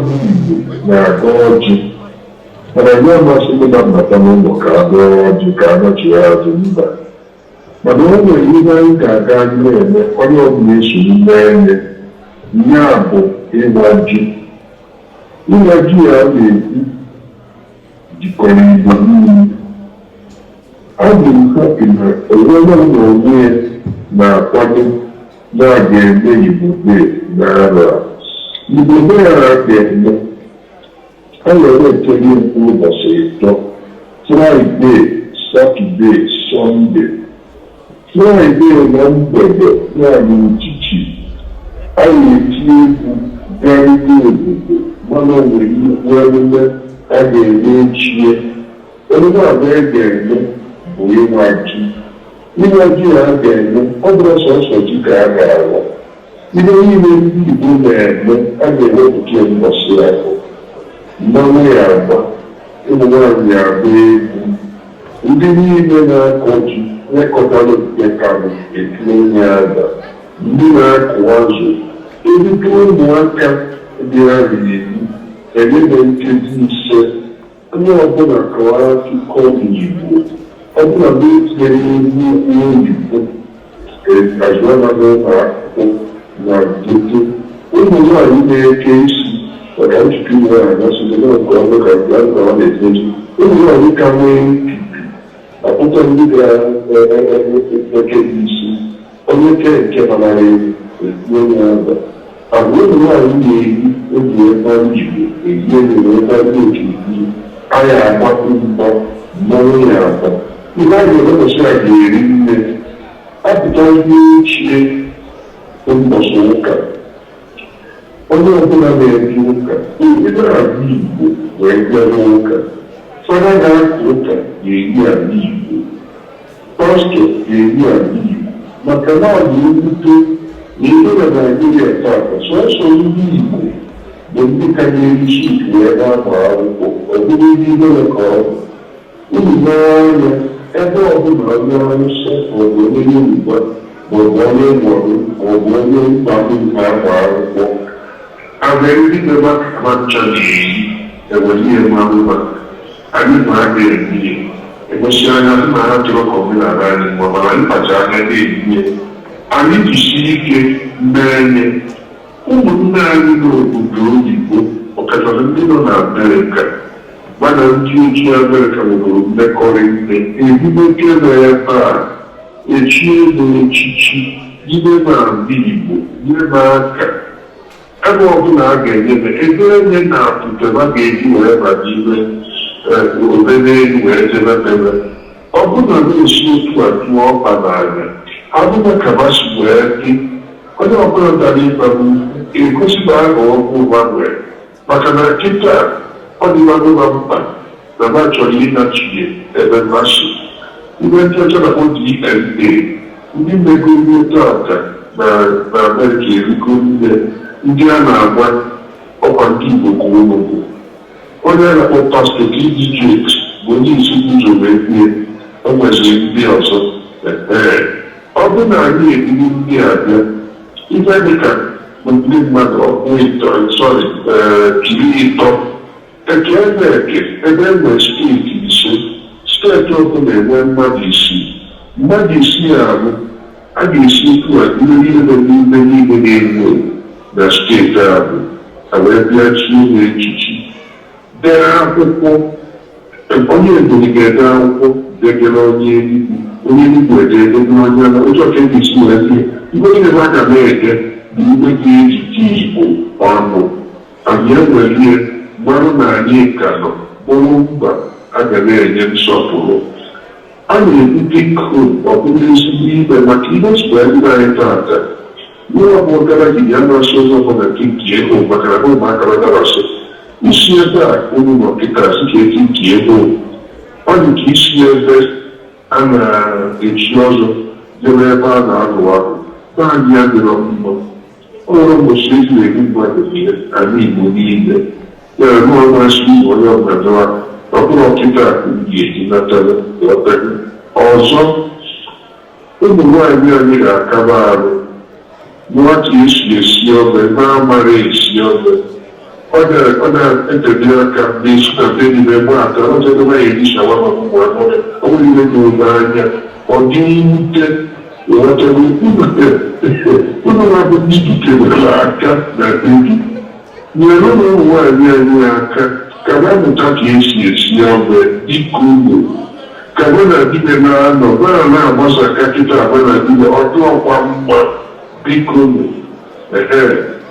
ndị Igbo na-aga ọjị mana ya amasị ndị na-abata n'ụlọ ka agụọ ọjị ka anọchie azụ mba mana o nwere ihe anyị ga-aga na-eme onye ọbụla esoro na-enye ya bụ ịwa ji ya na-ekwu jikọrọ Igbo niile a ga-ekwu na onwere na onwe na-akwado na a ga-eme Igbo Day n'arọ a. Igbo Day a ga-eme a were ekele mkpụrụ ụbọchị ịtọ Fraịde, Satọde, Sọnde. Fraịde na mgbede na-anyị uchichi a na-eti egwu gaa ndị obodo mana o nwere nnukwu emume a ga-eme echie. Emume a ga-eme bụ ịwa ji. Ịwa ji a ga-eme ọ bụrụ sọsọ ji ka a ga-awa. Ihe niile ndị Igbo na-eme a ga-ewepụta mbọsị ahụ. Mmanwụ ya agba, ụmụ nwaanyị agba egwu. Ndị niile na-akọ ji nekọtara nke kanụ etinye onye ada. Ndị na-akụ azụ erite ụmụaka dị ahụ enyebe nkeji ise onye ọbụla kọwara akụkọ n'Igbo ọbụla na-etinyere egwu oyibo azụmahịa ụlọ akwụkwọ na nkeji ụmụ nwaanyị na-eke isi maka ntutu iwe ha gasịrị na nke ọma ka nke a na-eteji ụmụ nwaanyị ka nwee mpipi akwụkwọ ndị ga-eke isi onye nke manara etinye onye ada agwa ụmụ nwaanyị na-eyi oge ebe Igbo eyi enwere ebe ndị okirikiri anya agbapụ mbọ mmọnwụ ya atọ ihe a ga-emepụsị a ga-eri nne apụta ihe ochie ụbọchị ụka onye ọbụla na-ebi ụka ebe na-abụ Igbo wee bịara ụka fada na-akụ ụka ga-eyi ala Igbo pastọ ga-eyi ala Igbo maka na ọ bụ mwute na ebe na Naịjirịa taa sọsọ ndị Igbo bụ ndị ka na-erisi Igbo ebe a gbara akwụkwọ ọ bụrụ ihe ihere ka ọ bụ unu n'anya ebe ọbụla onye arụsị maọbụ onye Yoruba maọbụ onye Nwọrụ maọbụ onye mkpagbu nke agba akwụkwọ abịa ndị bebe akama ncha na-eyi ewere ihe marụba anyị ma a ga-ebiye egosi anya na ha chọrọ ka omenala anyị mgbe mana anyị kpacha anya na-ebiye anyị jisi ike mmenye ụmụnne anyị n'obodo oyibo ọkachasị ndị nọ na Amerịka mana ndị ojii Amerịka nwere mmekọrịta ebumeke na ebe a echie n'echichi ime n'ala Igbo nyebe aka ebe ọbụla a ga-enyebe ebe enye na-apụta a ga-eji wee bata ime obere elu wee jebebebe ọ bụla na-esi otu a tụọ ọkpa n'anya abụna kabasi wee dị onye ọbụla dara ịbabụ egosiba aha ọgwụ gbanwere maka na nkịta ọ dịbanụba mkpa na ma chọrọ ịnachie ebe mmasị ihe ndị ọcha na-akpọ DNA ndị mmegoro tata na Amerịka erigo nne ndị a na-agba ọkwa ndị Igbo ka ụlọgbo onye a na-akpọ pastọ TD bụ onye isi ụzọ wee bie o nweziri ndị ọzọ ọ bụ na anyị ebiri ndị abịa ihe dịka ndị mmadụ iri ịtọ eke ebe enwe steeti ise steeti ọbụla enwe mmadụ isii ahụ a ga-esi ikwu a ihe niile n'ime niile na-ewu na steeti ahụ a wee bịa chie n'echichi dee akwụkwọ onye Ebonyi ga-ede akwụkwọ degere onye Igbo ede n'anya na ụjọ ka ndị isi wee dị ihe niile ha ga na-ede bụ iwe ga-eji dị Igbo ọnụ anyị enwelie mmanụ na anyị ka nọ bụrụ mba a ga na-enye nsọpụrụ a na-ebute kod ọ bụrụ ezigbo ibe maka ihe ozugbo ndị anyị tata ihe ọbụla gara gị ya na-asụ ụzọ ọbụla nke ego maka na ụmụaka darasị isi ebe a unu nọ kịta si ka eti nke ego ọ dị ka isi ebe a na-echi ọzọ debe ebe a na-alụ ahụ naanị ya dịrọ mma ọ nwere mgbochi eji eri mmadụ ihe ala Igbo niile ya rụọ masị onye ọbụla ọ bụrụ ọkịta ga-eji natara ọzọ ụmụ nwaanyị anyị ga-akaba arụ nwata esi esi ofe na-amara esi ofe na-etebi aka n'isi na be n'ime gbe aka ọzọ na erishawa maka ọ bụrụ ihe n'oge anya ọ dị mwute ghọtara ụlọ na-abụ ndị kebere aka na ebi nyere ụmụ nwaanyị anyị aka ka ha mụta ka esi esi ọbụ ịkụ ugbo ka ha na dime na-anọ bana na-agbasa aka kịta abụ na dime ọdụ ọkwa mma biko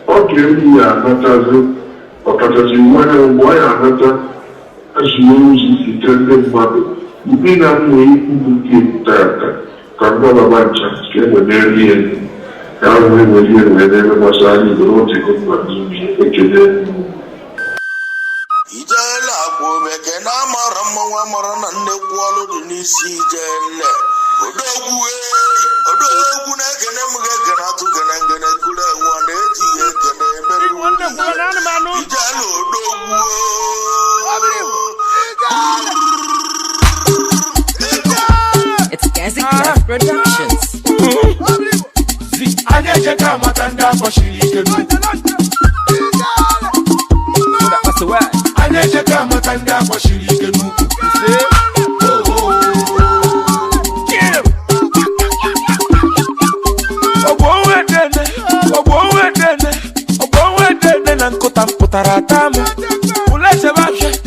ọ ga-eri ya anatazi ọkachasị nwere mgbe ọ ya anata ezigbo ozi site ndị mmadụ ndị na-amụ ikwu nke tata ka mgbababa ncha ka ewere ihe ka ahụ ewere ihe wee n'ebe gbasara igbo n'otigo mma n'ime ekele ijele akwa omeke na amara mmanwụ amara na nnekwu ọlụ dị n'isi ijele odogwu na-ekene m ga-ekene atụ gene ngene kuru ewu na-eji ya ekene emere ijele odogwu It's Gazi Craft Productions. Anya cheka matanda kwa shirikenu. Anya cheka matanda kwa shirikenu. Ogwowedene na nkota mpụtara atama. Ulese bashe,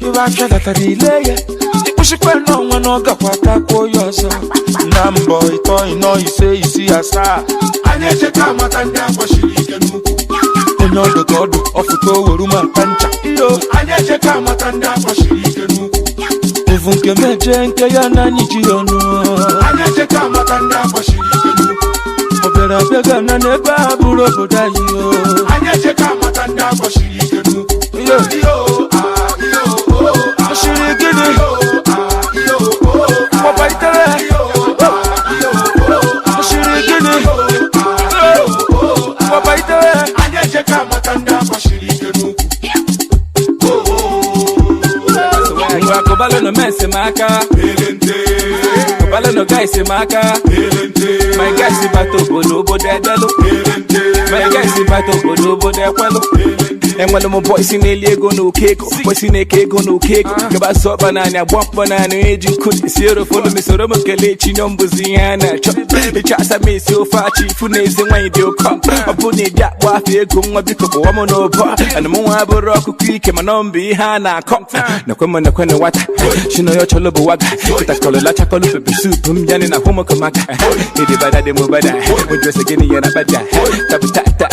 ibashe gatara ileye. Ipushikwe n'ọnwa n'ọgakwa takwo yoso. Na mbọ ịtọ ịnọ ise isi asaa. Anyị echeka amata ndị agbashiri ike n'ukwu. Onye ọdụ ka ọdụ ọfụta oweru maka ncha. Iyo anyị echeka amata ndị agbashiri ike n'ukwu. Evu nke meje nke ya na anyị ji ọnụ. Anyị echeka amata ndị agbashiri ike n'ukwu. Obere abịaga na n'ebe a bụrụ obodo anyị. Anyị echeka amata ndị agbashiri ike n'ukwu. Iyo shiri gini papa itere shiri gini papa itere anya cheka matanda kwa shiri genu ngwa kobalo no mese maka kobalo no guys maka my guys bato bodo bodelo my guys bato bodo bodekwelo enwere m boys na-eli ego n'okego boys na-eke ego n'okego gaba sọ banana agba banana eji nkụ esi erofolo mesoro m kelee chinyo mbụzi ihe a na-achọ ịchọ asa m esi ofe achị ifu na eze nwaanyị dị ụkọ ọ bụ na ịdị akpọ afọ ego nwa biko kpọwa m n'ụbọ ana m nwa bụrụ ọkụkọ ike mana ọ mbụ ihe a na-akọ nakwe na nwata chinoyo chọlọ bụ waga kịtakọlọ lachakọlọ pepe sup m yanị na hụmụkọmaka ịdị bada dị m bada ojose gịnị ya na bada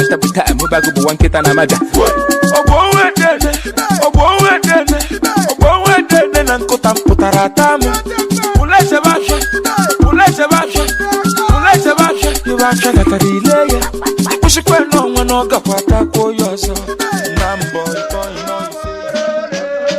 tabuta mụbago bụ nwa nkịta na maja ogwowedene na nkụta mpụtara atama. Ulese bashe, ibashe gatara ileye. Ipushikwe n'ọnwa n'ọgakwa takwo yoso. Na mbọ ịtọ ịnọ ise.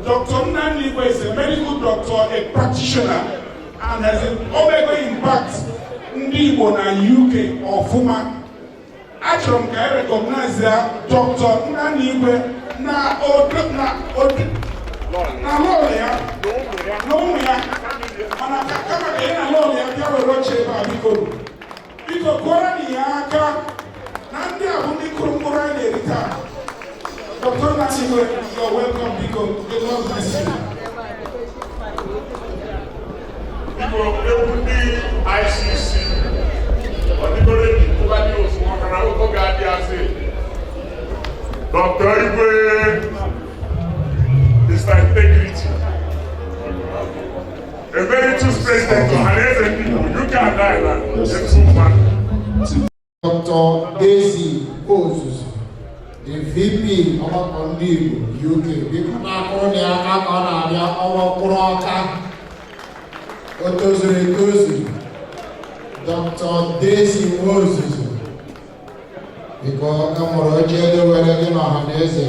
Dr. Nnanigwe is a medical doctor, a practitioner, and has an omega impact in Igbo na UK or Fuma. Actually, I recognize that Dr. Nnanigwe na lawyer, and I come again a lawyer, I have a roche because Korani Yaka, Nandia Hundi retire. Dr. Nnanigwe, you're welcome because the Lord bless you. ICC, particularly Dr. Igwe is the integrity. Emeritus President Ohanaeze people, you can't die now. Dr. Daisy Ozus, the VP of Igbo UK, because Dr. Daisy Ozus, because I'm Ohanaeze.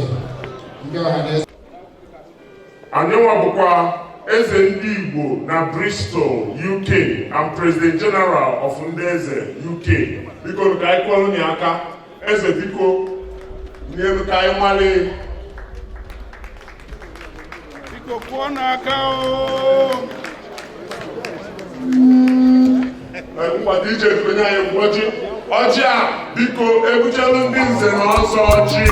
And you want Eze ndị Igbo na Bristol, UK, and President General of Ohanaeze, UK. Biko ka anyị kwọrọ nye aka. Eze biko nye ka anyị mali. Biko kwọ n'aka o. Ngwa DJ kwenye anyị mgbochi. Ọjị a biko ebuchelu ndị nze na ọzọ ọjị.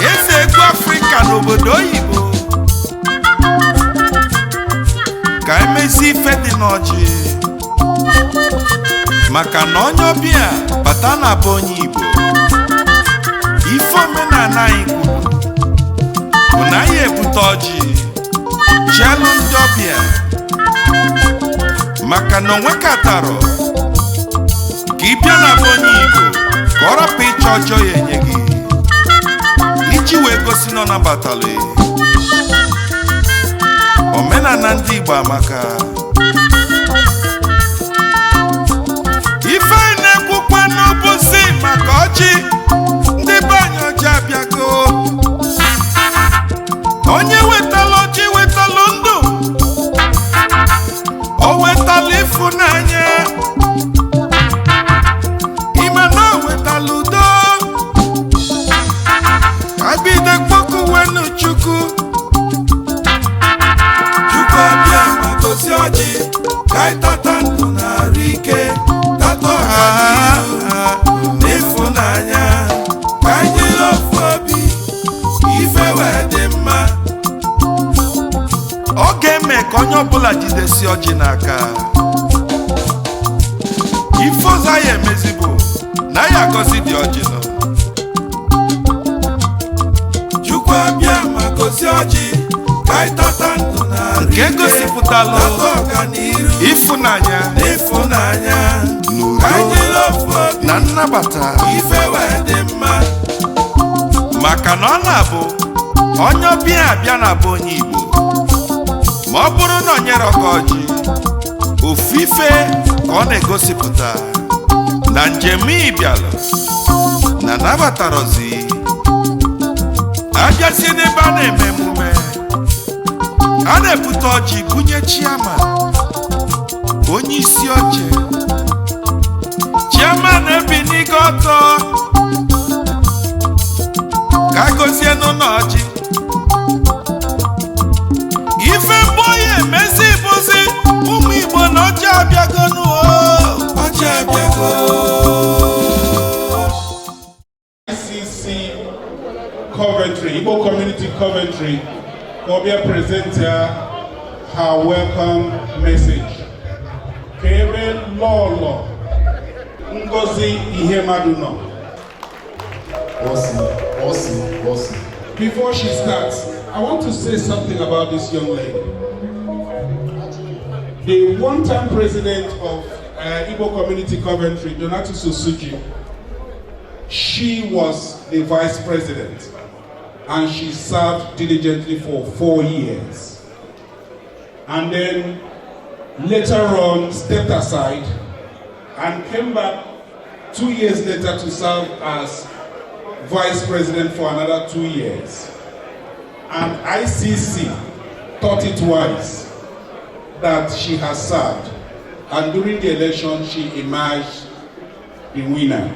Eze egwu Afrika n'obodo oyibo ka emezi ife dị n'ọjị maka na onye ọbịa bata na be onye Igbo ife omenala anyị kwuru bụ na anyị ebute ọjị chialụ ndị ọbịa maka na onwe kataro ka ị bịa na be onye Igbo ka ọ rapụ ịchọ ọjọọ ya enye gị iji wee gosi na ọ nabatala omenala ndị Igbo amaka ife anyị na-ekwukwa n'ụbọchị maka ọjị ndị be anyị ọjị abịago onye wetala ọjị wetala ndụ o wetala ịfụnanya Chukwu abịa ma gosi ọjị ka anyị tata ndụ na-arụ ike tata ọganihu n'ịfụnanya ka anyị jiri ofu obi ife wee dị mma ọ ga-eme ka onye ọbụla jidesi ọjị n'aka ife ọzọ ya emezi bụ na ya agọzi dị ọjị nọ Chukwu abịa ma gosi ọjị ka anyị tata ndụ na-arụ ike gosipụtala ịfụnanya ka anyị jiri ofu obi na nnabata ife wee dị mma maka na ọ na-abụ onye ọbịa abịa na be onye Igbo ma ọ bụrụ na o nyere ọka ọjị ofu ife ka ọ na-egosipụta na njem ịbịala na nabatarozi abịazie n'ebe a na-eme emume a na-ebute ọjị bunye chiama onye isi oche chiama na-ebi n'igo ọtọ ka gozie n'ụlọ ọjị ife mbọ ya emezi bụzi ụmụ Igbo na ọjị abịago n'ụọ ọjị abịago Coventry, Igbo Community Coventry, will be a presenter her welcome message. Kebe Lolo Ngozi Ihemaduno. Awesome. Before she starts, I want to say something about this young lady. The one-time president of Igbo community Coventry, Donatus Osuji, she was the vice president and she served diligently for 4 years. And then later on stepped aside and came back 2 years later to serve as vice president for another 2 years. And ICC thought it wise that she has served. And during the election, she emerged the winner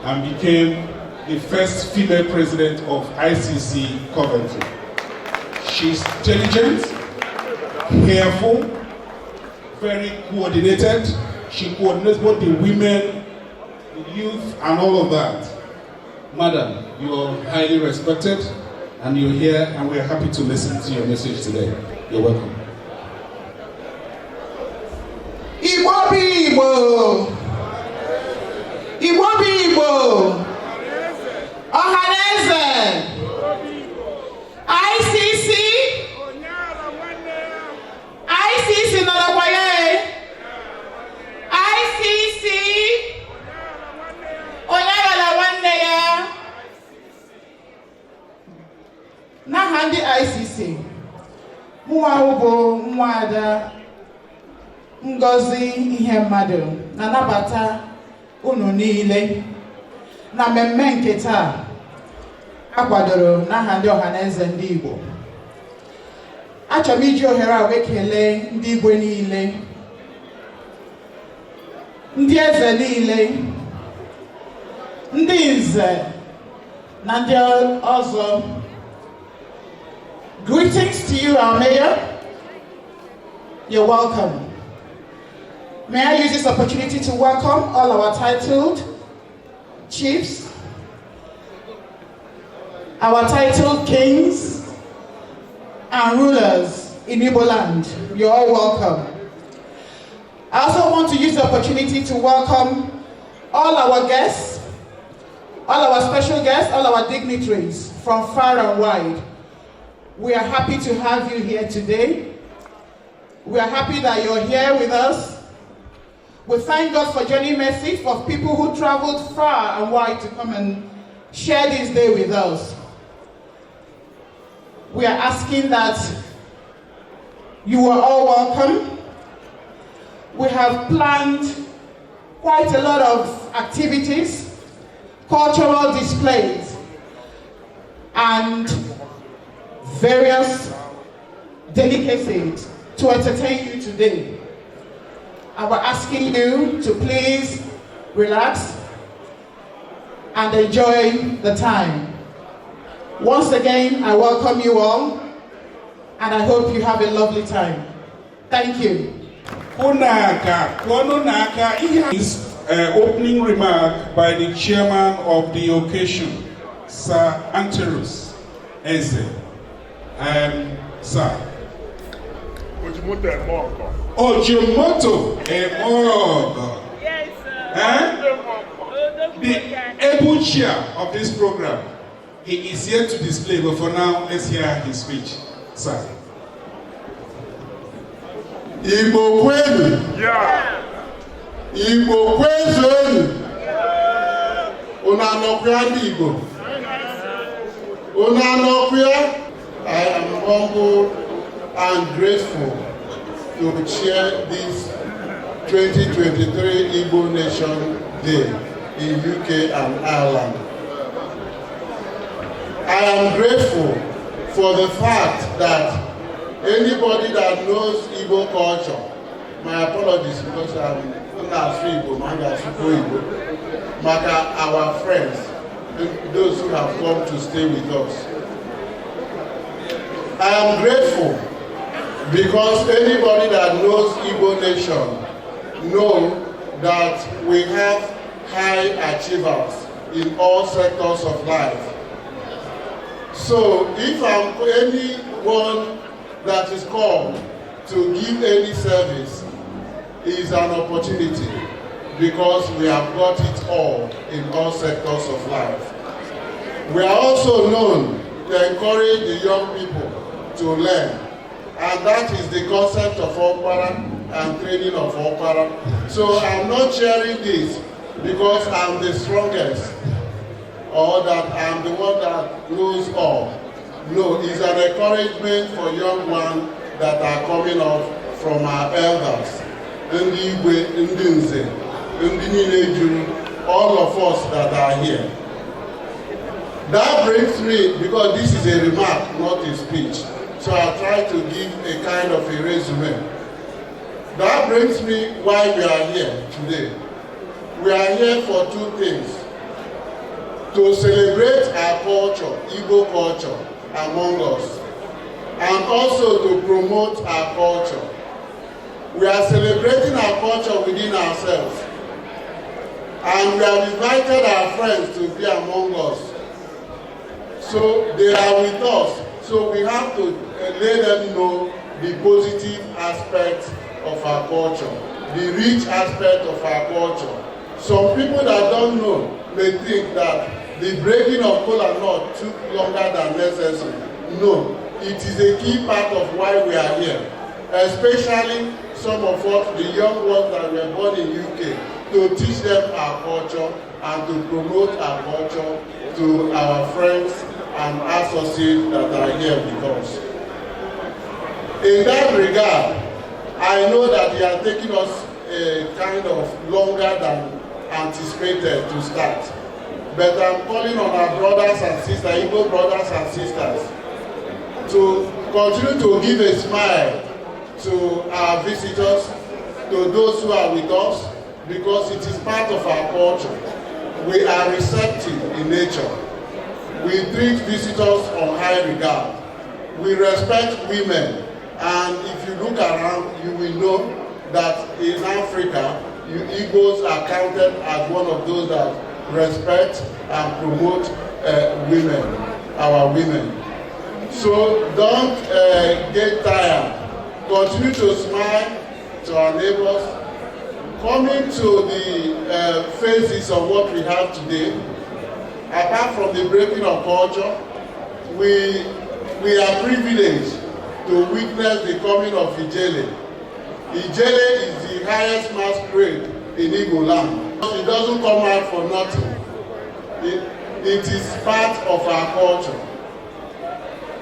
and became the first female president of ICC Coventry. She's intelligent, careful, very coordinated. She coordinates both the women, the youth, and all of that. Madam, you're highly respected, and you're here, and we're happy to listen to your message today. You're welcome. Igbo bi Igbo. Igbo bi Igbo. Ohanaeze. ICC. ICC nọ n'ọkwa ya. ICC. Onye aghara nwanne ya. N'aha ndị ICC, mụnwa bụ nwada Ngozi ihe mmadụ na-anabata unu niile na mmemme nke taa akwadoro n'aha ndị Ohanaeze ndị Igbo. Achọrọ m iji ohere a wee kelee ndị Igbo niile, ndị eze niile, ndị nze na ndị ọzọ. Greetings to you, our mayor. You're welcome. May I use this opportunity to welcome all our titled chiefs, our titled kings and rulers in Igbo land. You're all welcome. I also want to use the opportunity to welcome all our guests, all our special guests, all our dignitaries from far and wide. We are happy to have you here today. We are happy that you're here with us. We thank God for journey mercy for people who traveled far and wide to come and share this day with us. We are asking that you are all welcome. We have planned quite a lot of activities, cultural displays, and various delicacies to entertain you today. And we're asking you to please relax and enjoy the time. Once again, I welcome you all, and I hope you have a lovely time. Thank you. Is opening remark by the chairman of the occasion, Sir Anterus Eze. Sir. Ojimoto Emogo. Yes, sir. The able chair of this program. He is here to display, but for now, let's hear his speech. Sir. Igbo kwenu. Yeah. Igbo kwenu. Una nokwa ndi Igbo. Una nokwa. I am humbled and grateful to chair this 2023 Igbo Nation Day in UK and Ireland. I am grateful for the fact that anybody that knows Igbo culture, my apologies because I'm not Igbo, Maka, our friends, those who have come to stay with us. I am grateful because anybody that knows Igbo Nation know that we have high achievers in all sectors of life. So if I'm anyone that is called to give any service, is an opportunity because we have got it all in all sectors of life. We are also known to encourage the young people to learn. And that is the concept of Okpara and training of Okpara. So I'm not sharing this because I'm the strongest or that I'm the one that knows all. No, it's an encouragement for young ones that are coming up from our elders, Ndi Igwe, Ndi Nze, Ndi Nineju, all of us that are here. That brings me, because this is a remark, not a speech, so I try to give a kind of a resume. That brings me why we are here today. We are here for two things. To celebrate our culture, Igbo culture, among us, and also to promote our culture. We are celebrating our culture within ourselves, and we have invited our friends to be among us. So they are with us, so we have to let them know the positive aspects of our culture, the rich aspect of our culture. Some people that don't know may think that the breaking of kola nut took longer than necessary. No, it is a key part of why we are here, especially some of us, the young ones that were born in UK, to teach them our culture and to promote our culture to our friends and associates that are here with us. In that regard, I know that it has taken us a kind of longer than anticipated to start. But I'm calling on our brothers and sisters, Igbo brothers and sisters, to continue to give a smile to our visitors, to those who are with us, because it is part of our culture. We are receptive in nature. We treat visitors on high regard. We respect women, and if you look around, you will know that in Africa, you Igbos are counted as one of those that respect and promote women, our women. So don't get tired. Continue to smile to our neighbors. Coming to the phases of what we have today, apart from the breaking of culture, we are privileged to witness the coming of Ijele. Ijele is the highest masquerade in Igbo land. It doesn't come out for nothing. It is part of our culture.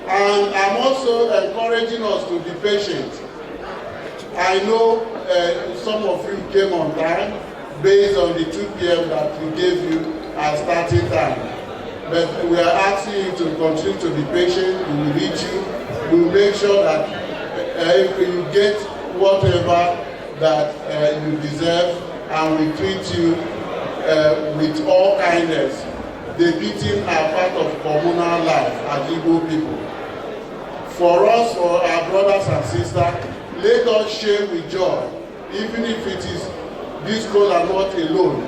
And I'm also encouraging us to be patient. I know some of you came on time based on the 2 p.m. that we gave you as starting time. But we are asking you to continue to be patient. We will reach you. We will make sure that you get whatever that you deserve, and we treat you with all kindness. Depicting our part of communal life as Igbo people. For us, for our brothers and sisters, let us share with joy, even if it is this kola nut alone.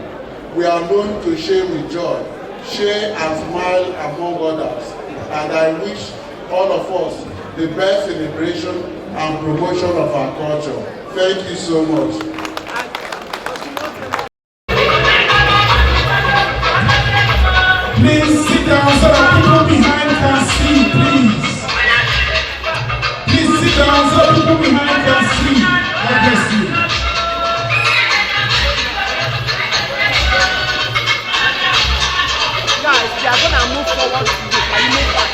We are known to share with joy, share and smile among others. And I wish all of us the best celebration and promotion of our culture. Thank you so much. Please sit down so that people behind can see, please. Please sit down so that people behind can see. God bless you. Guys, we are going to move forward today. Can you move back?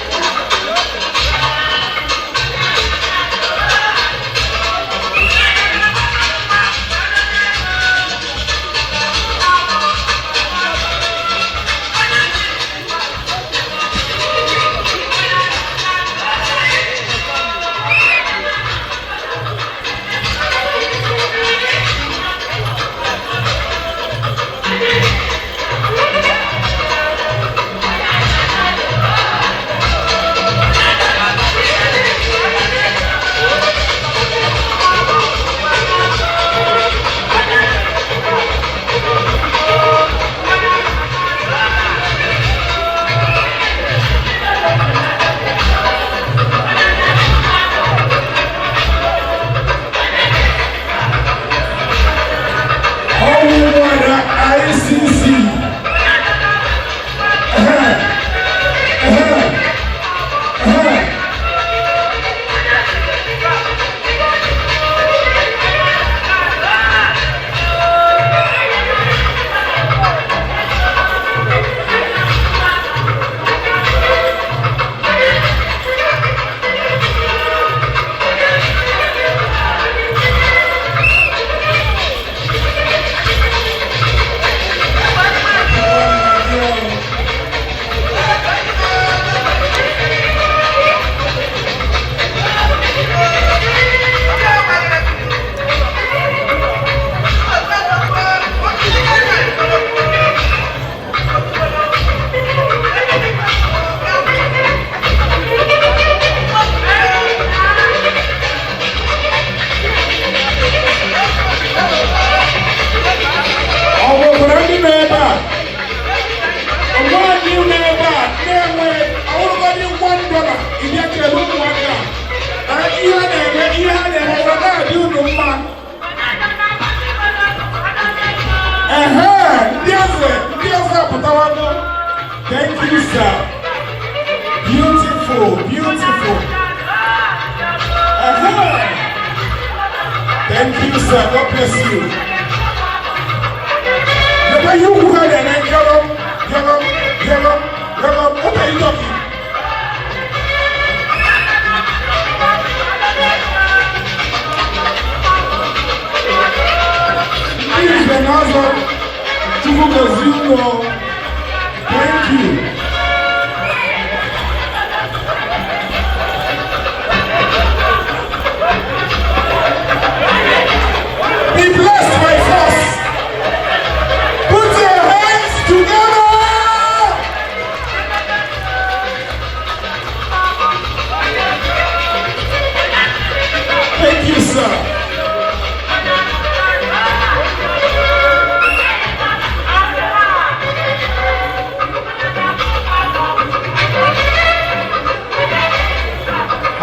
Thank you, sir. Beautiful, beautiful. Thank you, sir. God bless you. The way you heard and then yellow. What are you talking? Please, Ohanaeze, thank you. Be blessed, my friends. Put your hands together. Thank you, sir.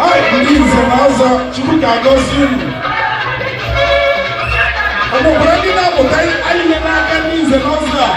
Hi, please, Ohanaeze, Chukwu ga-agọzi unu. Ọmọbìnrin ní náà kò tẹ́ ayílẹ̀ náà kẹ́ ní Ohanaeze.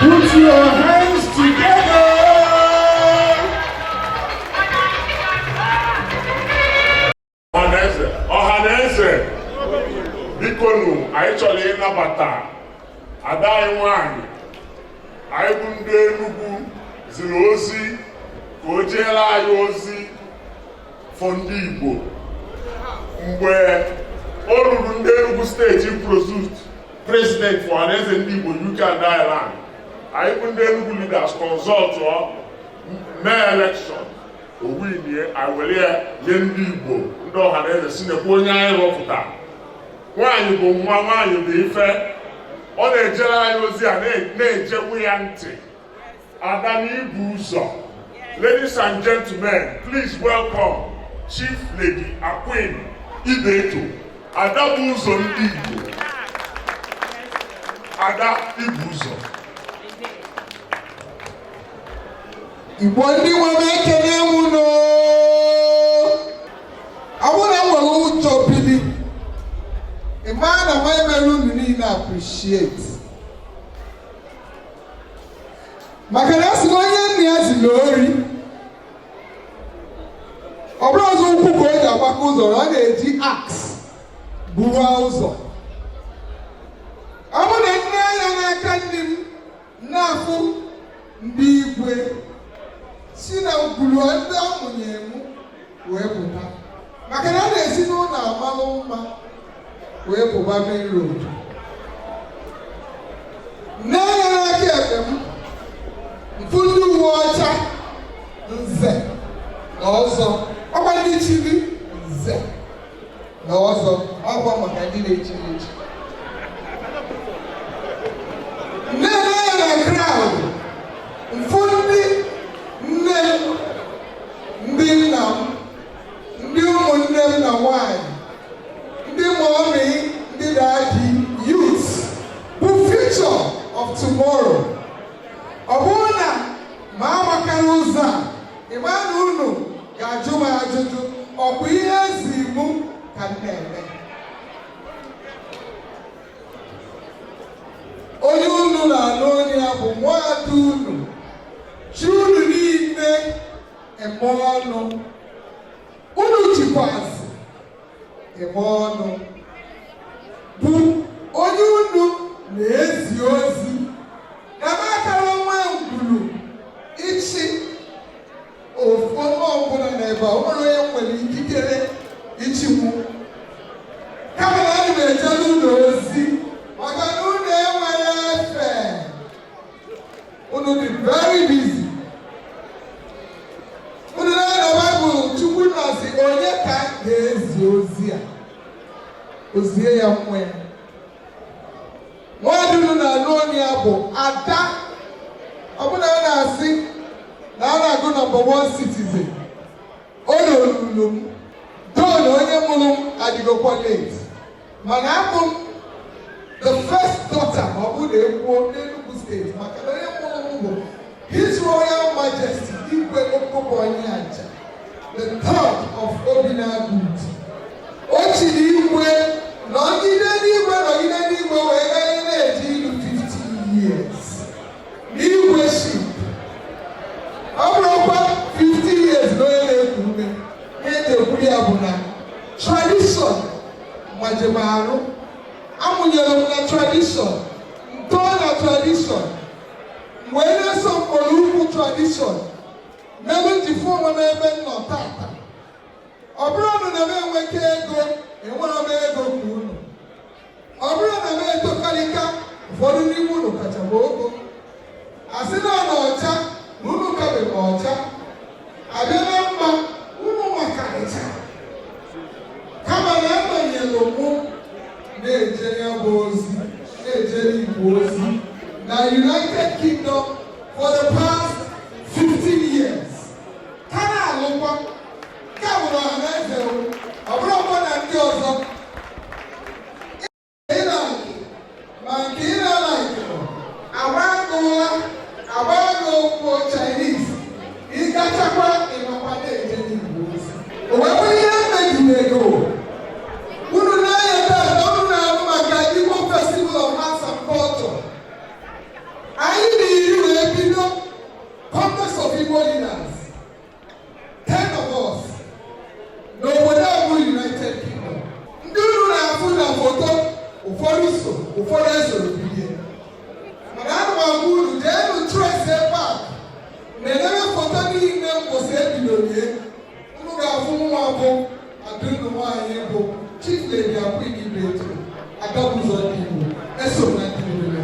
Put your hands together. Ohanaeze, bikonu, anyị chọrọ ịnabata ada anyị nwanyị. Anyị bụ ndị Enugu ziri ozi ka o jeere anyị ozi fọ ndị Igbo. Mgbe o ruru ndị Enugu steeti president for Ohanaeze ndị Igbo UK and Ireland. I put the Enugu leaders consult or mayor election. I will hear Yendi Igbo. No Ohanaeze sine Konya Rofuta. Why you go Mama you be fair? On a general Yosia ne Jewianti. Adani Buzo. Ladies and gentlemen, please welcome Chief Lady Akwin Ibeto. Ada Buzo Igbo. Ada Ibuzo. Igbo ndị nwe ekele mụ no abụna nwere ụjọ bili ịma na ma emere unu niile appreciate maka na asị onye nna ya ziri ori ọ bụrụ ọzọ ukwu ka o ji agbaka ụzọ na ọ na-eji axe buwa ụzọ ọ bụ na nne ya n'aka nne m na-afụ ndị igwe si na ngwuru ndị amụnye emu wee pụta maka na a na-esi n'ụlọ amalụ mma wee pụba main road n'anya n'aka ekpe m mfu ndị uwe ọcha nze na ọzọ ọkwa ndị chiri nze na ọzọ ọkwa maka ndị na-echiri echi n'anya na crowd mfu ndị nne m ndị nna m ndị ụmụnne m na nwanyị ndị mọmị ndị dadi youth bụ future of tomorrow. Ọ bụrụ na ma agbakara ụzọ a ịma na unu ga-ajụ m ajụjụ ọ bụ ihe ezi mụ ka m na-eme. Onye unu na-anụ onye ya bụ nwaada unu chi unu niile eme ọnụ unu jikwazị eme ọnụ bụ onye unu na-ezi ozi na makara nwa ngwuru ichi ofu ọbụla n'ebe a nwere onye nwere ikikere ichikwu kama na anyị na-eje n'ụlọ ozi maka na unu enwere efe unu dị very busy unu na-anya Baịbụl Chukwu nọzi onye ka ga-ezi ozi a ozie ya nwa ya nwaanyị unu na-anụ onye ya bụ ada ọbụna a na-asị na a na-agụ number 1 citizen o n'olulu m don onye mụrụ m adịgokwa late mana abụ m the first daughter ma ọ bụ na ekwuo n'Enugu steeti maka na onye mụrụ m bụ His Royal Majesty Igwe Okoboonyeaja the third of Obinagud o chiri igwe nọgide n'igwe wee ganye na-eji ilu 50 years n'igwe ship ọ bụrụkwa 50 years n'onye na-eku ume ihe ejekwuru ya bụ na tradition majem arụ amụnyere m na tradition ntọọ na tradition wee na-eso mkpọrọ ukwu tradition mebe njifu onwe m ebe m nọ tata ọ bụrụ na m enweke ego enwere m ego ka unu ọ bụrụ na m etokarịka ụfọdụ n'ime unu kacha m ogo asị na ọ na ọcha na unu kabeghị ọcha abịala mma unu makarịcha kama na emanyelụ mụ na-eje ya bụ ozi na-ejere Igbo ozi na United Kingdom for the past 15 years ka na-alụkwa ka bụrụ Ohanaeze ọ bụrụ ọkwa na ndị ọzọ ma nke ị na-alaikịrị agbago okwu Chinese ịgachakwa ịmakwa na-eje n'Igbo ozi o wee bụrụ ihe mmejiri ego unu na-anya taa unu na-ahụ maka Igbo Festival of Arts and Culture anyị na-iri wee bido Congress of Igbo Leaders 10 of us n'obodo a bụ United Kingdom ndị unu na-afụ na foto ụfọdụ so ụfọdụ esoro bilie mana ana m agwa unu jeenụ trace ebe a na-edebe foto niile mposi ebidorie unu ga-afụ nwa bụ adịnụ nwaanyị bụ Chief Lady Akwụghịbeto Adabụzọ ndị Igbo eso na ndị Igbo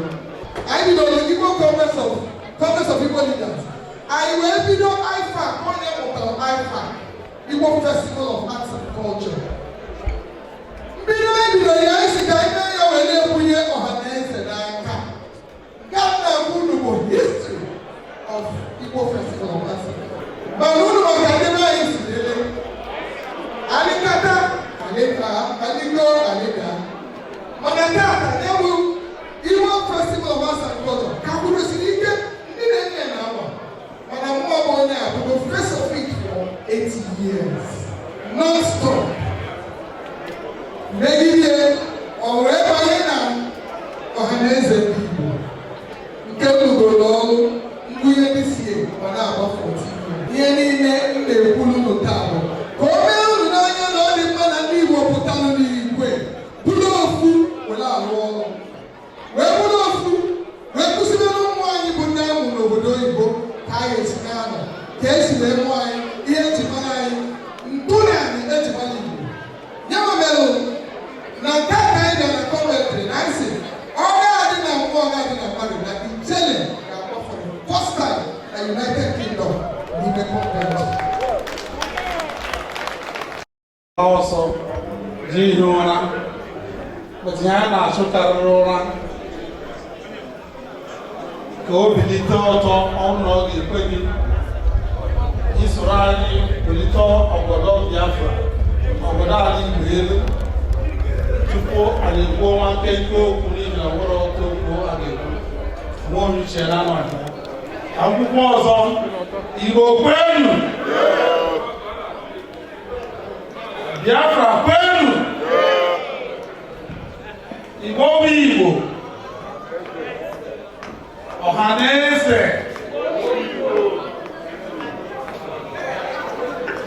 anyị bidoro Igbo Congress of Igbo Leaders anyị wee bido IFAC onye mụtara IFAC Igbo Festival of Arts and Culture mbido ebidoro ya isi ka ime ya wee na-ebunye Ohanaeze n'aka gana unu bụ history of Igbo Festival of Arts and Culture mana unu maka ndị be anyị si dele alikata alika mana tata ewu Igbo Festival of Arts and Culture ka kwurụsiri ike ndị na-enye na awa mana mmụọ bụ onye a bụ face of it for 80 years non-stop megide ọ wee banye na Ohanaeze ndị Igbo nke nugoro ọrụ ngwunye n'isi ma na-agba 14 ihe niile m na-ekwulu unu taa bụ ka o mee unu n'anya na ọ dị mma na ndị Igbo pụtanụ n'igwe bụrụ ofu were arụ ọrụ wee bụrụ ofu wee kụziri ụmụ anyị bụ ndị amụ n'obodo oyibo ka anyị esi na-anọ ka esi wee mụọ anyị ihe eji mara anyị ntụli anyị eji mara Igbo ya mere na nke ka anyị bịa na Coventry na anyị si ọ ga-adị na mmụọ ga-adị na mmadụ na ijele ga-agba for the first time na United Kingdom n'ime Coventry. ọsọ ji ihe ụra otu ihe a na-achụkarịrị ụra ka o bilite ọtọ ọnụ na ọ ga-ekwe gị isoro anyị bilite obodo Biafra obodo anyị Igbo elu tupu anyị kwuo nwa nkenke okwu n'ihi na nwere ọtọ okwu a ga-ekwu nwa onye uche na anọghị akwụkwọ ọzọ Igbo kwenu Biafra kwenu Igbo bụ Igbo Ohanaeze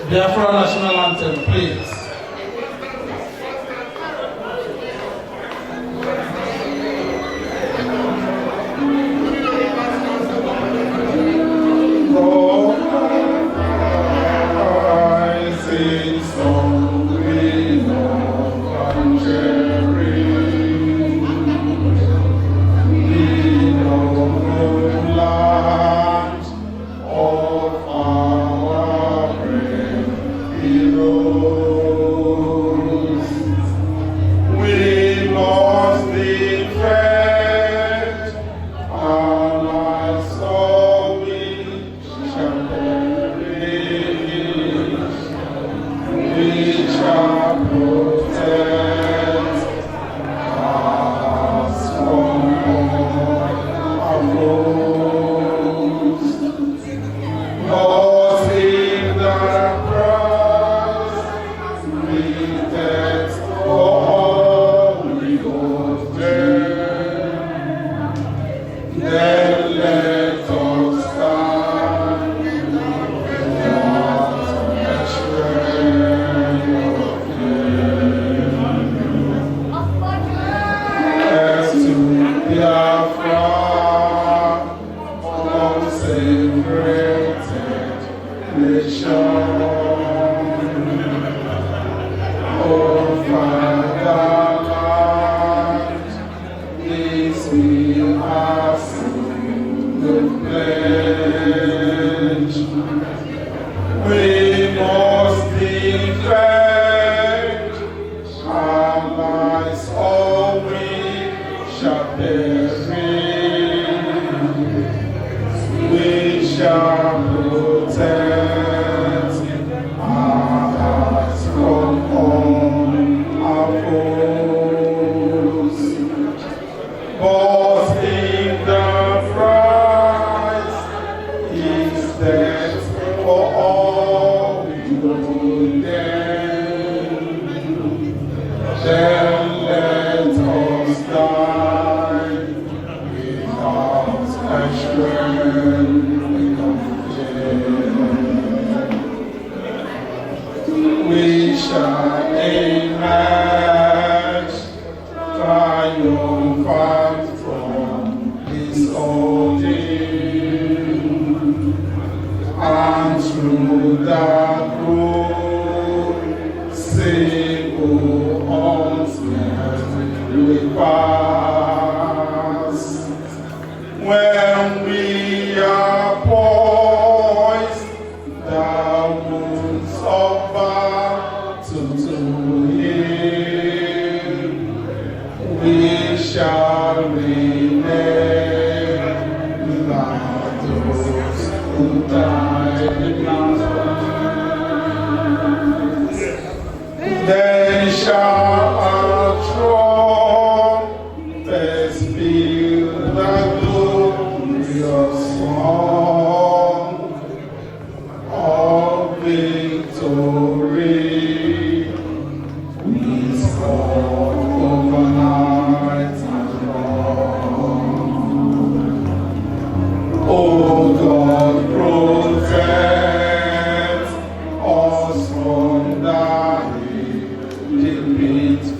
Biafra national anthem, please.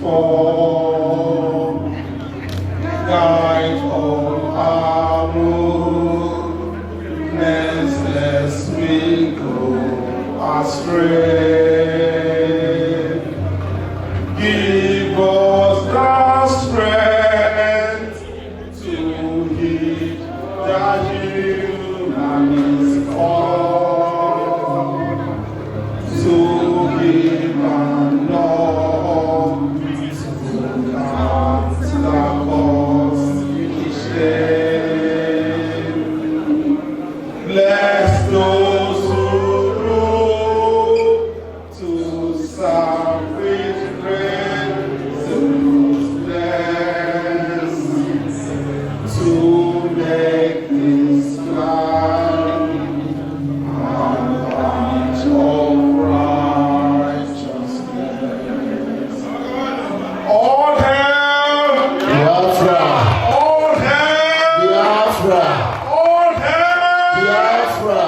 For strength. Give us the strength to heed the human call, to give and love, to count the cost each day. Bless those who row to serve with grace, to make this land a patch of righteousness. All hail Biafra! all hail Biafra! all hail Biafra!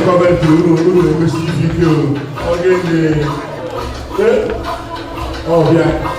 Coventry, who specific again oh yeah.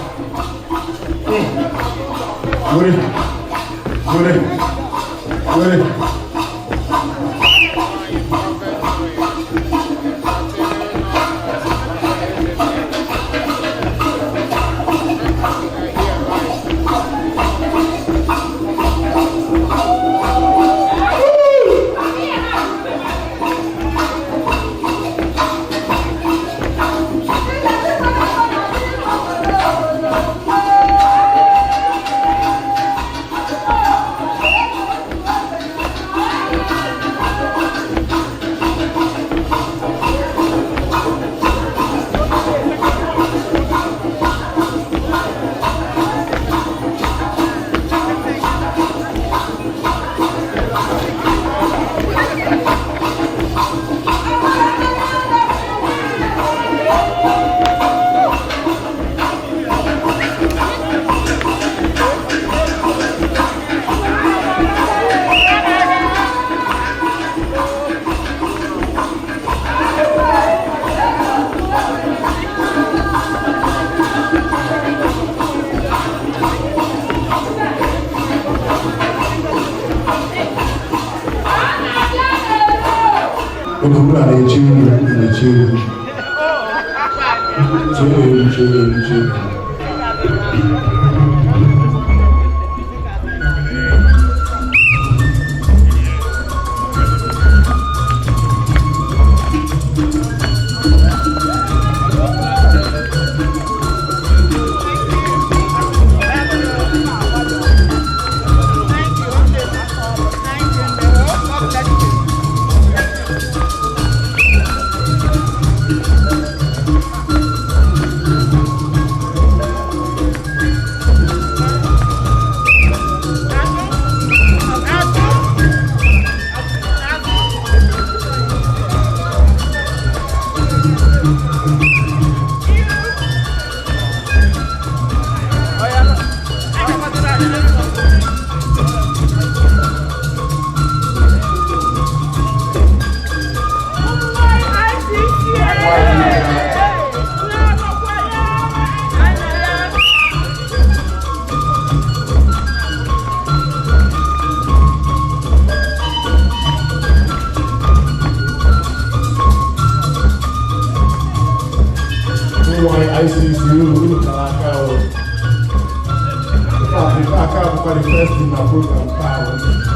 Manifesting my program power.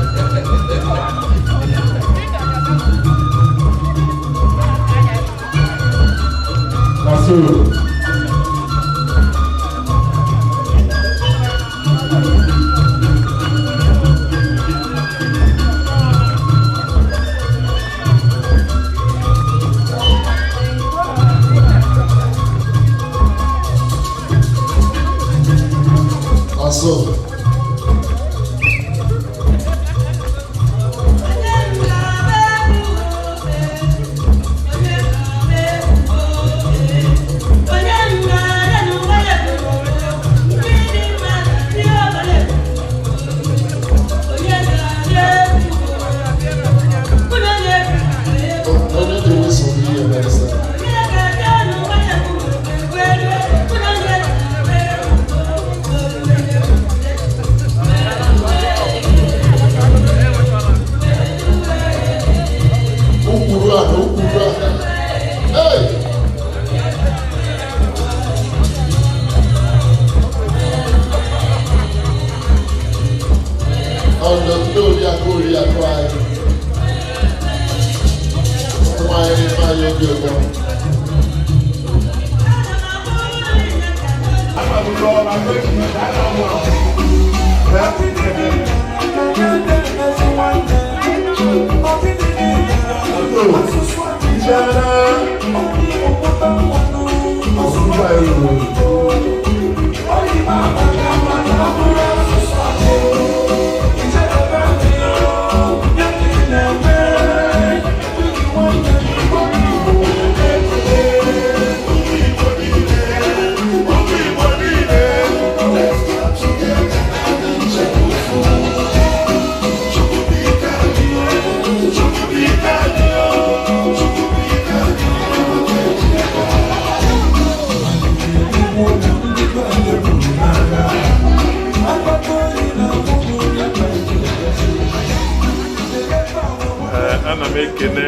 ana m ekene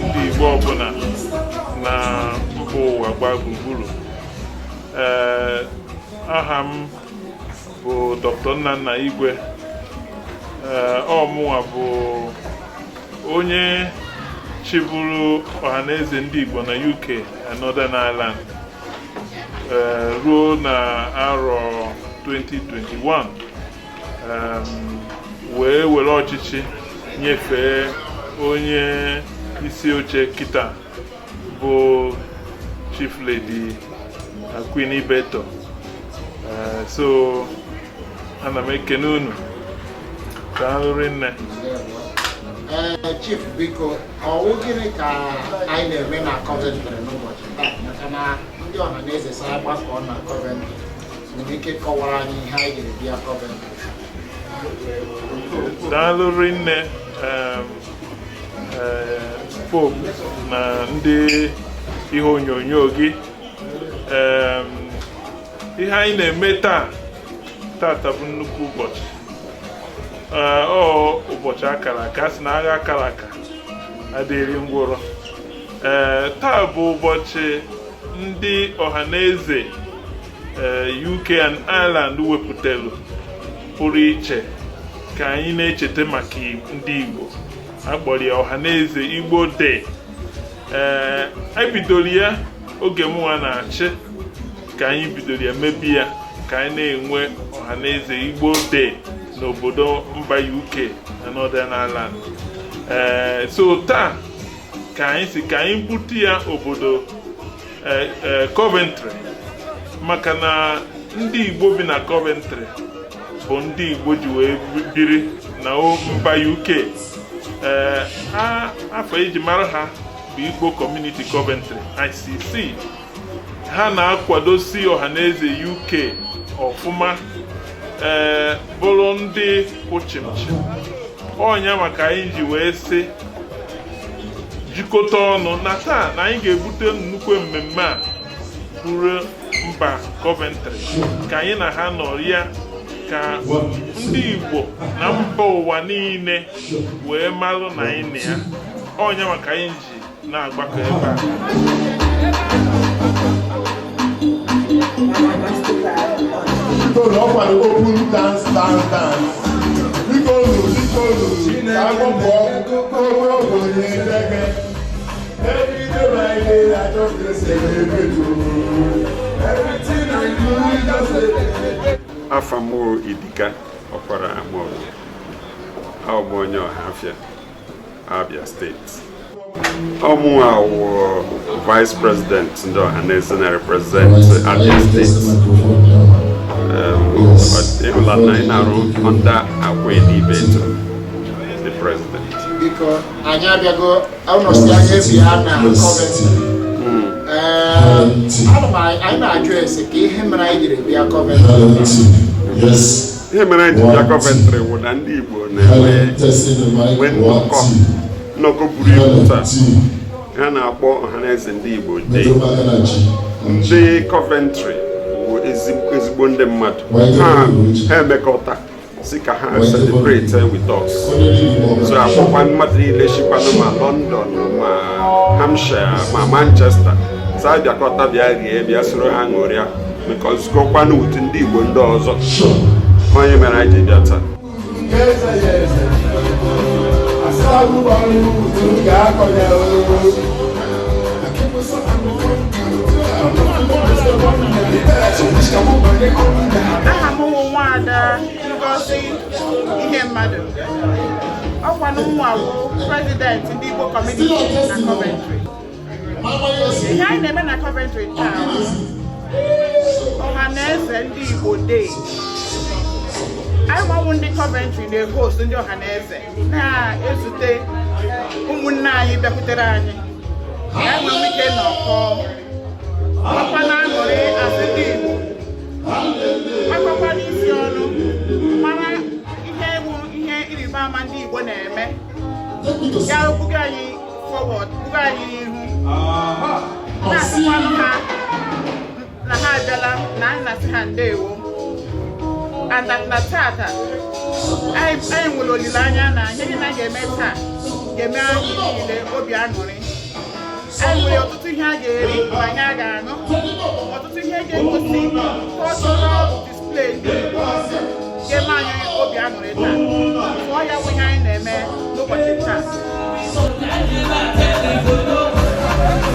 ndị Igbo ọbụla na mba ụwa gbaa gburugburu. Aha m bụ Dr. Nnanna Igwe. Ọmụnwa bụ onye chịburu Ohanaeze ndị Igbo na UK Northern Ireland ruo na arọ 2021 wee were ọchịchị nyefee onye isi oche kịta bụ Chief Lady Queen Ibeto. So ana m ekene unu ka nri nne. Chief, biko ọwụ gịnị ka anyị na-eme na Coventry n'ụbọchị taa, maka na ndị Ohanaeze sara gbakọ na Coventry, nwere ike kọwara anyị ihe anyị ga-ebi ya Coventry? Daalụ rinne Pope na ndị ihe onyonyo gị. Ihe anyị na-eme tata bụ nnukwu ụbọchị. Ụbọchị akara aka, si na agha akara aka adịrị ngwụrọ. Taa bụ ụbọchị ndị Ohanaeze UK and Ireland wepụtara pụrụ iche ka anyị na-echeta maka ndị Igbo. Akpọrọ ya Ohanaeze Igbo Day. Anyị bidoro ya oge mụnwa na-achị, ka anyị bidoro ya mebi ya ka anyị na-enwe Ohanaeze Igbo Day n'obodo mba UK na Northern Ireland. So taa ka anyị bute ya obodo Coventry, maka na ndị Igbo bi na Coventry bụ ndị Igbo ji wee biri na mba UK. Afọ eji mara ha bụ Igbo Community Coventry ICC. Ha na-akwadosi Ohanaeze UK ọfụma, bụrụ ndị kwụchimchim. Ọnya maka anyị ji wee sị jikọta ọnụ na taa na anyị ga-ebute nnukwu mmemme a bụrụ mba Coventry, ka anyị na ha nọrịa, ka ndị Igbo na mba ụwa niile wee marụ na anyị na ya. Ọnya maka anyị ji na-agbakọ ebe a. Open dance. Biko, ka agbọpụ ọkụ onye ndege. Every day by day, I just dey celebrate you. Everything I do, I just celebrate. Afamo Idika Opera Amoro. How bonyo Ohafia, Abia State. Our Vice President Ohanaeze represent Abia State. Under the president. Because Anyabiago, I don't I'm not addressing him and I didn't be a Coventry. Yes. Him and I did a Coventry with Andy when no go and I bought Ohanaeze and Igbo Day Coventry is one them mad. Mekota Sika celebrate with us. So I put one mad relationship in London, Hampshire, Manchester. So I got the idea because go one with in the windows. My man, I did that. President in the Igbo community in Coventry. Behind them in Coventry town, Ohanaeze and the Igbo Day. I want the Coventry, the host in the Ohanaeze. Now, it's the day Umuna Ibeputerani. I will make a call. Papa Nangore as a day. My papa is your Mama, he Mandi one name. Yao Bugani forward, Bugani. That's one Nahadala, Nana Handeo. And that Natata. I will Lilana, Hena Gemeta, Gemani, the Obianori. I will to Hagari, Managano, or to Hagari, cultural display, Gemani Obianori. Why are we behind them? Nobody chance.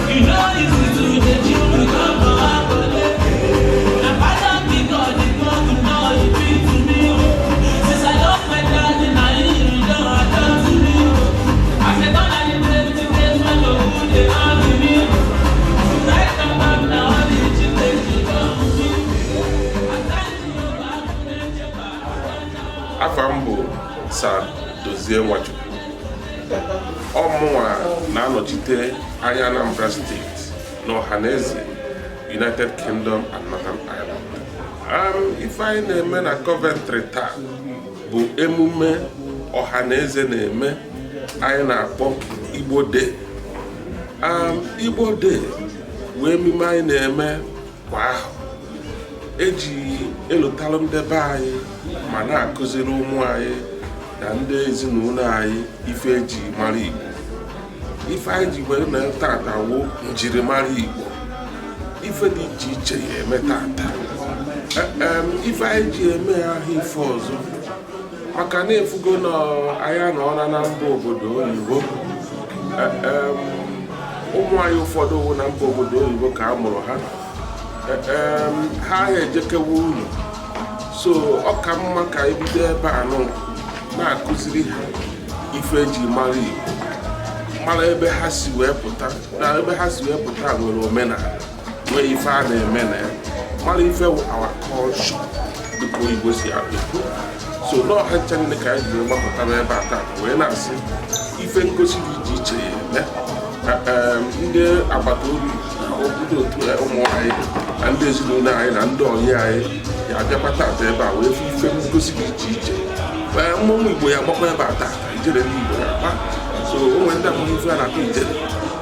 You know, it's to the children come on. And I don't think God is going to know you to me. Since I lost my dad and I didn't know I done to me. I said, don't I need to take my love, they are with me. Right about now, I need to take you down with me. Afambo Sa Dozie Nwachukwu. Ọmụnwa na-anọchite anya Anambra State na Ohanaeze, United Kingdom and Northern Ireland. Ife anyị na-eme na Coventry taa bụ emume Ohanaeze na-eme anyị na-akpọ Igbo Day. Igbo Day bụ emume anyị na-eme kwa ahụ eji elotalụ ndebe anyị ma na-akụziri ụmụ anyị na ndị ezinụlọ anyị ife eji mara Igbo. Ife anyị ji were na tata wo njirimara Igbo. Ife dị iche iche ya eme tata. Ife anyị ji eme ahụ ife ọzọ maka na efugo na anyị nọ na mba obodo oyibo. Ụmụ anyị ụfọdụ wụ na mba obodo oyibo ka a mụrụ ha. Ha ejekewa unu. So ọ ka mma ka ebido ebe a nọ na-akụziri ha ife eji mara Igbo, mara ebe ha si wee pụta, na ebe ha si wee pụta nwere omenala, nwee ife a na-eme na ya, mara ife our culture dịka Igbo si akpụ. So n'ọha ncha niile ka anyị jiri gbapụtara ebe a taa wee na-asị ife ngosi dị iche iche ya ndị agbata obi na obodo otu ụmụ anyị na ndị ezinụlọ anyị na ndị ọyị anyị ya abịakwa tata ebe a wee ife ngosi dị iche iche. Mmụọ Igbo ya gbakwa ebe a taa ijere ndị Igbo ya akpa. So onwe ndị amụghị ife a na-akpọ ijere,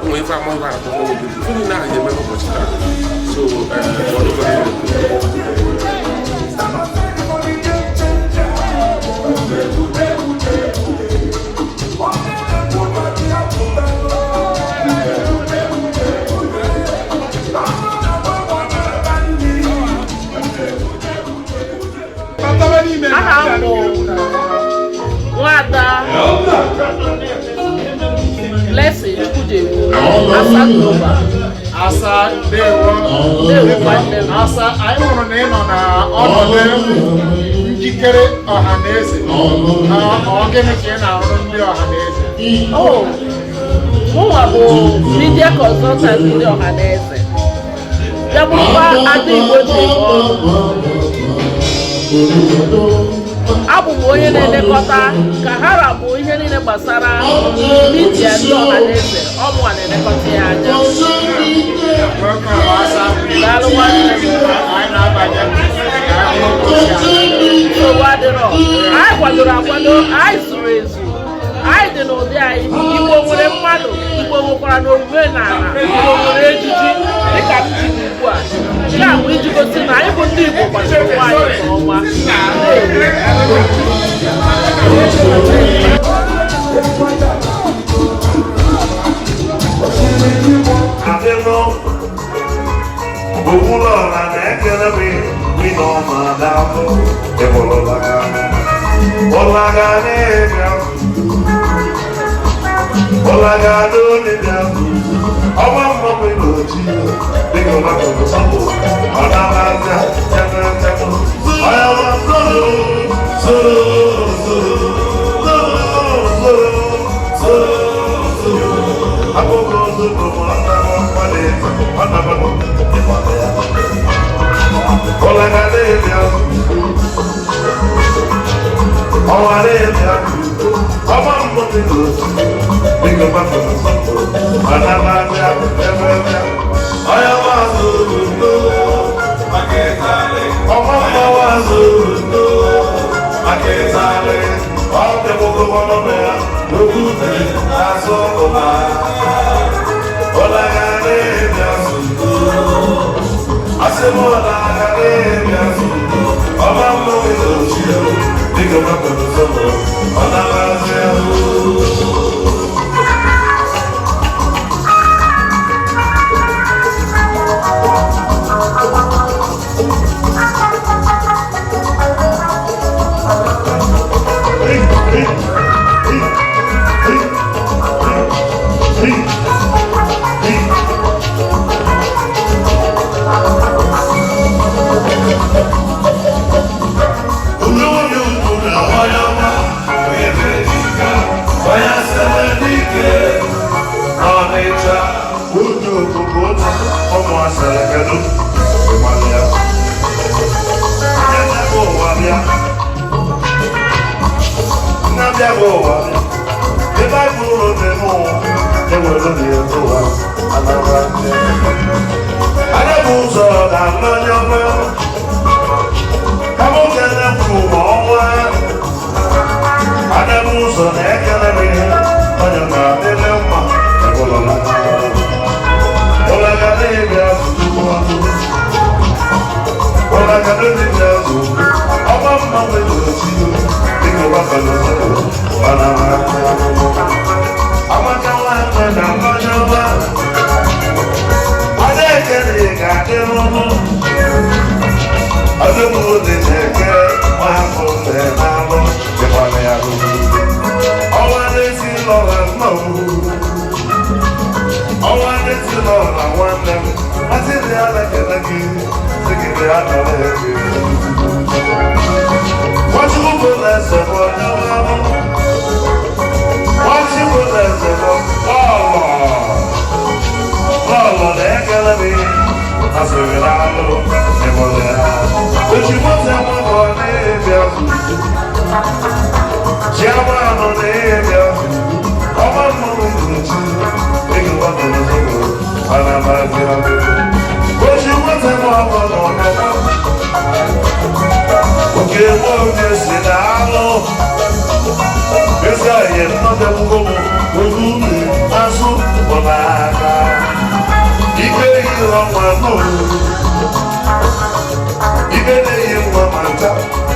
onwe ife amụghị a na-akpọ obodo ife niile ahụ eme n'ụbọchị taa. So Blessing, Asa Global. Asa Dewo. Asa anyị hụrụ na ị nọ na ọnọdụ njikere Ohanaeze. Ọ gịnị ka ị na-arụ ndị Ohanaeze? Mụnwa bụ media consultant ndị Ohanaeze. Ya bụrụkwa Ada Igbo ji abụ m onye na-elekọta ka hara bụ ihe niile gbasara midia ndị Ohanaeze. Ọ mụnwa na-elekọta ya anya. Daalụ nwanne m. Nsogbu adịrọ. Anyị kwadoro akwado, anyị zuru ezu. Anyị dị n'ụdị anyị. Igbo nwere mmadụ, Igbo nwekwara n'omume n'ala, Igbo nwere ejiji dịka m ji ugbu a. Nke a bụ iji gosi na anyị bụ ndị Igbo gbachiri ụwa anyị nke ọma. Ogunlọ́la na-ekele m ịnọ ma dapụ ịbụlụlaga ụlaga na-ebịa ụlaga n'olibịa ọgba mmọnwụ n'oji dịka ọgbakọ sọpụ ọ na-abazịa chekụ onye ọma zoro akụkọ ozugbo ma ọ na-abagọ Ohanaeze Ohanaeze ọma mmụta n'otu dịka ọgbakọ sọpụ ọ na-abazịa onye ọma zoro ọma mmanwụ azụrụ maka ịzalị ọ dịbụgo ọnọdụ ya n'okwu na-azụ ụma Ohanaeze azụ asị m Ohanaeze azụ ọma mmanwụ n'otu dịka ọgbakọ sọpụ ọ na-abazịa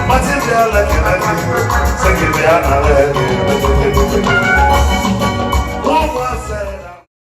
Material